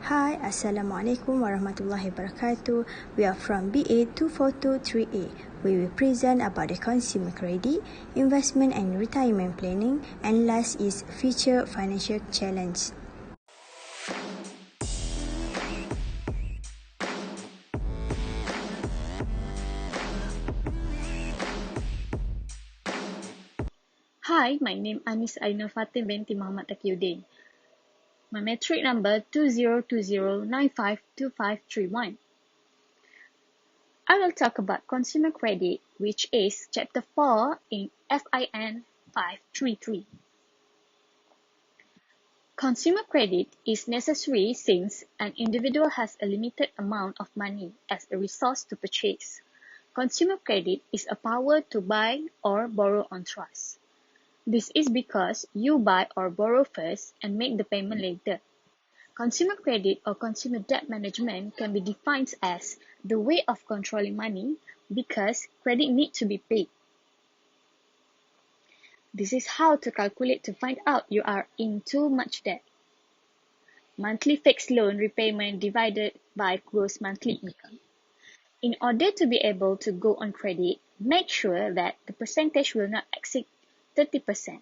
Hi, Assalamualaikum warahmatullahi wabarakatuh. We are from BA242 3A. We will present about the consumer credit, investment and retirement planning, and last is future financial challenge. Hi, my name is Anis Ainul Fatim binti Muhammad Taqiyuddin. My metric number 2020952531. I will talk about consumer credit, which is chapter 4 in FIN533. Consumer credit is necessary since an individual has a limited amount of money as a resource to purchase. Consumer credit is a power to buy or borrow on trust. This is because you buy or borrow first and make the payment later. Consumer credit or consumer debt management can be defined as the way of controlling money because credit needs to be paid. This is how to calculate to find out you are in too much debt. Monthly fixed loan repayment divided by gross monthly income. In order to be able to go on credit, make sure that the percentage will not exceed 30%.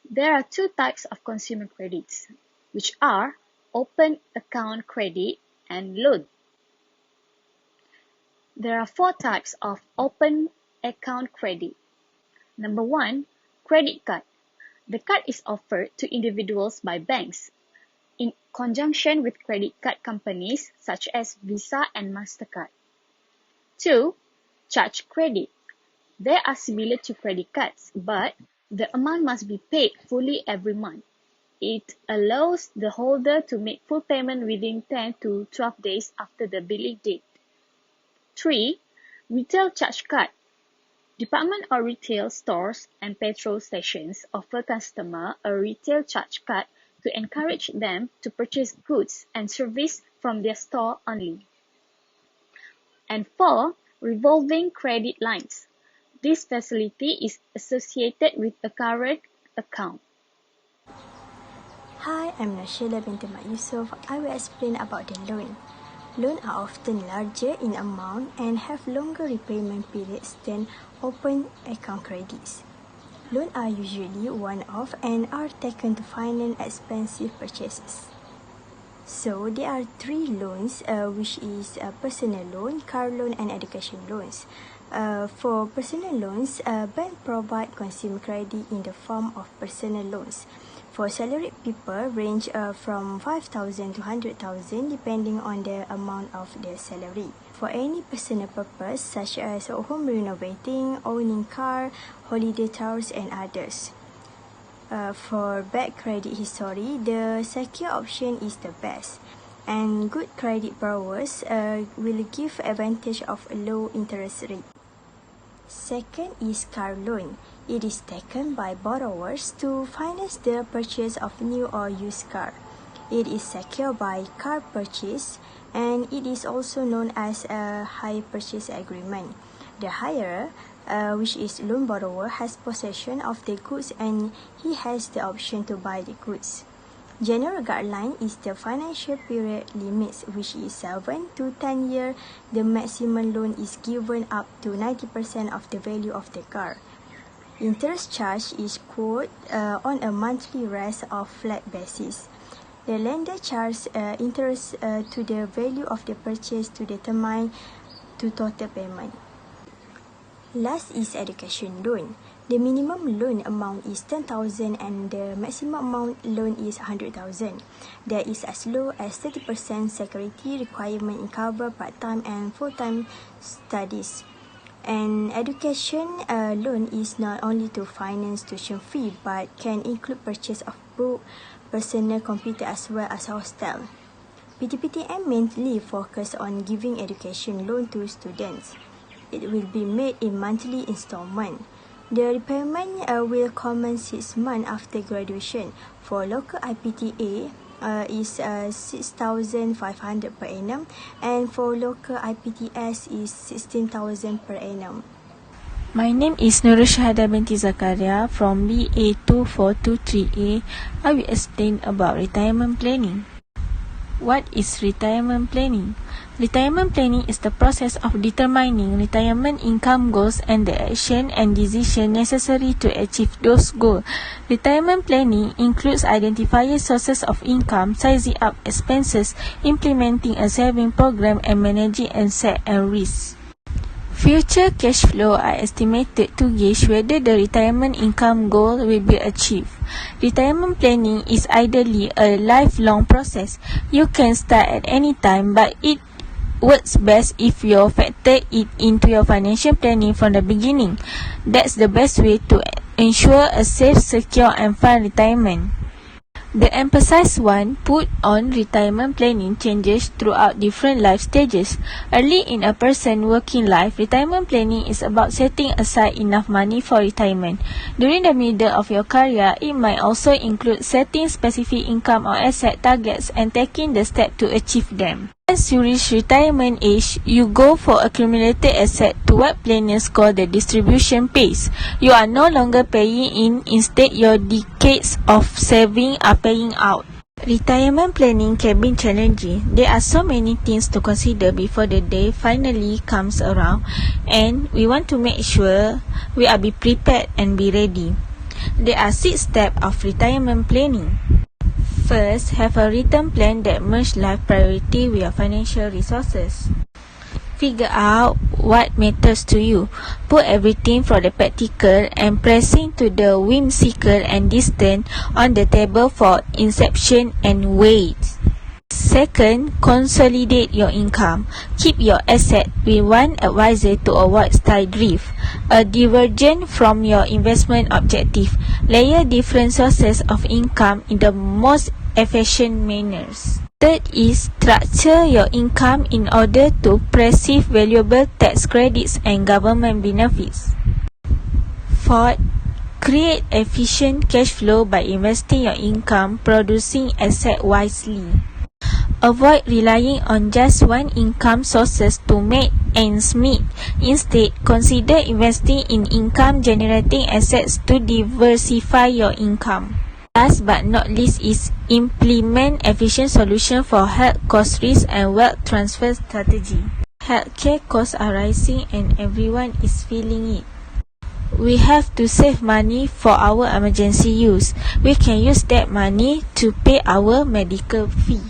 There are two types of consumer credits, which are open account credit and loan. There are four types of open account credit. Number one, credit card. The card is offered to individuals by banks in conjunction with credit card companies such as Visa and MasterCard. Two, charge credit. They are similar to credit cards, but the amount must be paid fully every month. It allows the holder to make full payment within 10 to 12 days after the billing date. 3. Retail charge card. Department or retail stores and petrol stations offer customer a retail charge card to encourage them to purchase goods and service from their store only. And 4. Revolving credit lines. This facility is associated with a current account. Hi, I'm Nashila binti Mak Yusof. I will explain about the loan. Loans are often larger in amount and have longer repayment periods than open account credits. Loans are usually one-off and are taken to finance expensive purchases. So there are three loans, which is personal loan, car loan, and education loans. For personal loans, banks provide consumer credit in the form of personal loans. For salaried people, range from 5,000 to 100,000 depending on the amount of their salary. For any personal purpose such as home renovating, owning car, holiday tours, and others. For bad credit history, the secure option is the best. And good credit borrowers will give advantage of a low interest rate. Second is car loan. It is taken by borrowers to finance the purchase of new or used car. It is secured by car purchase and it is also known as a hire purchase agreement. The hirer, which is loan borrower, has possession of the goods and he has the option to buy the goods. General guideline is the financial period limits, which is 7 to 10 years. The maximum loan is given up to 90% of the value of the car. Interest charge is quoted on a monthly rest or flat basis. The lender charges interest to the value of the purchase to determine to total payment. Last is education loan. The minimum loan amount is 10,000 and the maximum amount loan is 100,000. There is as low as 30% security requirement in cover part-time and full-time studies. And education loan is not only to finance tuition fee but can include purchase of book, personal computer as well as hostel. PTPTN mainly focus on giving education loan to students. It will be made in monthly installment. The repayment will commence 6 months after graduation. For local IPTA, is 6,500 per annum, and for local IPTS is 16,000 per annum. My name is Nurul Shahada binti Zakaria from BA242 I will explain about retirement planning. What is retirement planning? Retirement planning is the process of determining retirement income goals and the action and decision necessary to achieve those goals. Retirement planning includes identifying sources of income, sizing up expenses, implementing a saving program, and managing asset and risks. Future cash flow are estimated to gauge whether the retirement income goal will be achieved. Retirement planning is ideally a lifelong process. You can start at any time, but it works best if you factor it into your financial planning from the beginning. That's the best way to ensure a safe, secure, and fun retirement. The emphasis one put on retirement planning changes throughout different life stages. Early in a person's working life, retirement planning is about setting aside enough money for retirement. During the middle of your career, it might also include setting specific income or asset targets and taking the steps to achieve them. As you reach retirement age, you go for accumulated asset to what planners call the distribution phase. You are no longer paying in, instead your decades of saving are paying out. Retirement planning can be challenging. There are so many things to consider before the day finally comes around, and we want to make sure we are be prepared and be ready. There are 6 steps of retirement planning. First, have a written plan that merges life priority with your financial resources. Figure out what matters to you. Put everything from the practical and pressing to the whimsical and distant on the table for inception and wait. Second, consolidate your income. Keep your asset with one advisor to avoid style drift, a divergence from your investment objective. Layer different sources of income in the most efficient manners. Third is structure your income in order to perceive valuable tax credits and government benefits. Fourth, create efficient cash flow by investing your income producing asset wisely. Avoid relying on just one income sources to make ends meet. Instead, consider investing in income-generating assets to diversify your income. Last but not least is implement efficient solution for health cost risk and wealth transfer strategy. Healthcare costs are rising and everyone is feeling it. We have to save money for our emergency use. We can use that money to pay our medical fee.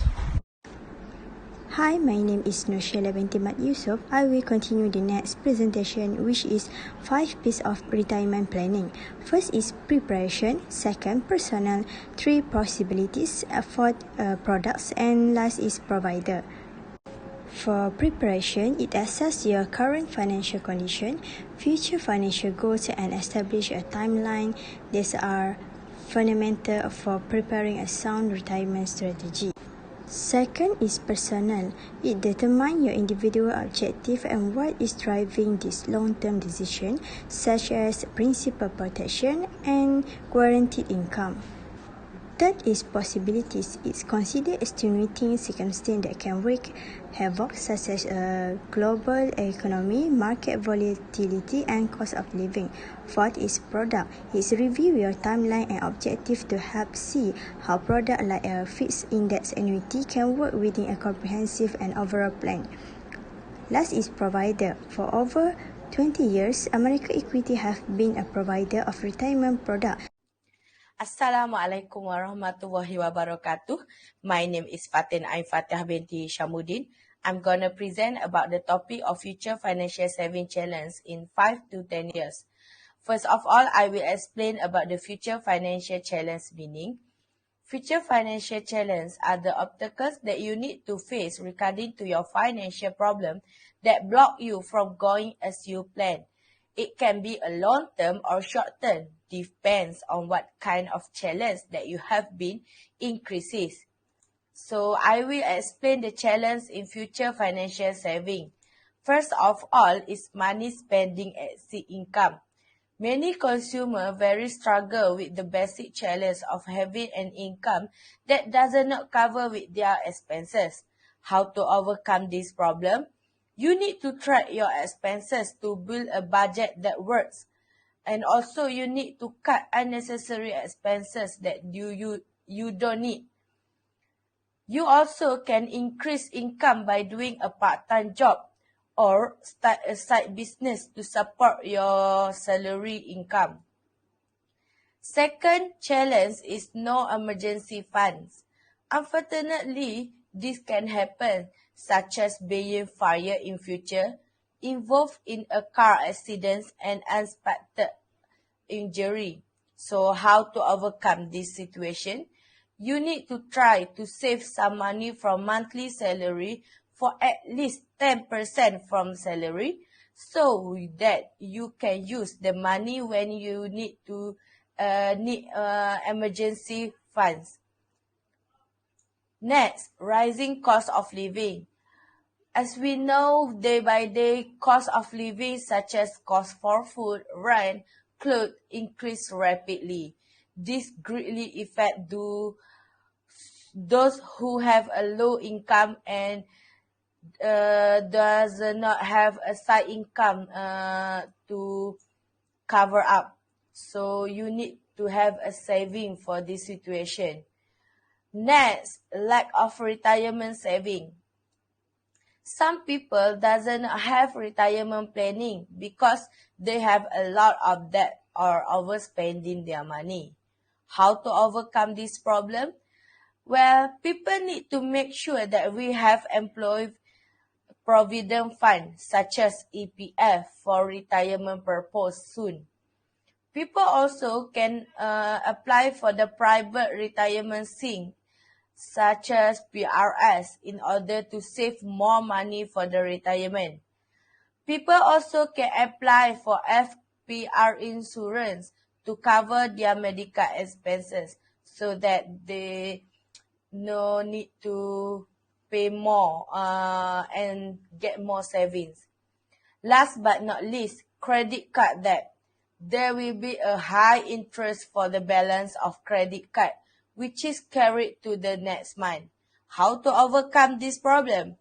Hi, my name is Nurshela binti Mat Yusof. I will continue the next presentation, which is 5 pieces of retirement planning. First is preparation, second personnel, 3 possibilities, 4 products, and last is provider. For preparation, it assesses your current financial condition, future financial goals, and establish a timeline. These are fundamental for preparing a sound retirement strategy. Second is personal. It determines your individual objective and what is driving this long-term decision, such as principal protection and guaranteed income. Third is possibilities. It's considered extenuating circumstances that can wreak havoc, such as a global economy, market volatility, and cost of living. Fourth is product. It's review your timeline and objective to help see how product like a fixed index annuity can work within a comprehensive and overall plan. Last is provider. For over 20 years, American Equity have been a provider of retirement product. Assalamualaikum warahmatullahi wabarakatuh. My name is Fatin Ain Fatih binti Shamuddin. I'm gonna present about the topic of future financial saving challenge in 5 to 10 years. First of all, I will explain about the future financial challenge meaning. Future financial challenges are the obstacles that you need to face regarding to your financial problem that block you from going as you plan. It can be a long-term or short-term, depends on what kind of challenge that you have been increases. So I will explain the challenge in future financial saving. First of all is money spending exceed income. Many consumers very struggle with the basic challenge of having an income that does not cover with their expenses. How to overcome this problem? You need to track your expenses to build a budget that works. And also you need to cut unnecessary expenses that you don't need. You also can increase income by doing a part-time job or start a side business to support your salary income. Second challenge is no emergency funds. Unfortunately, this can happen, such as being fired in future, involved in a car accident and unexpected injury. So how to overcome this situation? You need to try to save some money from monthly salary for at least 10% from salary, so that you can use the money when you need emergency funds. Next, rising cost of living. As we know, day by day, cost of living such as cost for food, rent, clothes increase rapidly. This greatly affects those who have a low income and does not have a side income to cover up. So you need to have a saving for this situation. Next, lack of retirement saving. Some people doesn't have retirement planning because they have a lot of debt or overspending their money. How to overcome this problem? Well, people need to make sure that we have employee provident fund such as EPF for retirement purpose soon. People also can apply for the private retirement scheme such as PRS in order to save more money for the retirement. People also can apply for FPR insurance to cover their medical expenses so that they no need to pay more and get more savings. Last but not least, credit card debt. There will be a high interest for the balance of credit card, which is carried to the next month. How to overcome this problem?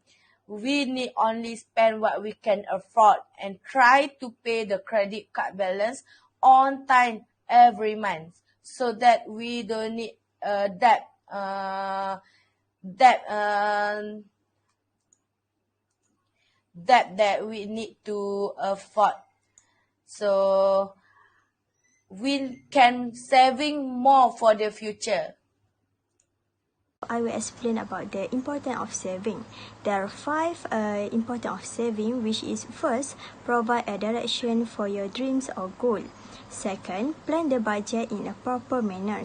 We need only spend what we can afford and try to pay the credit card balance on time every month so that we don't need debt that we need to afford. So we can saving more for the future. I will explain about the importance of saving. There are 5 importance of saving, which is first, provide a direction for your dreams or goal. Second, plan the budget in a proper manner.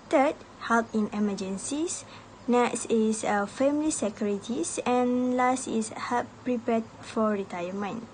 Third, help in emergencies. Next is family securities, and last is help prepare for retirement.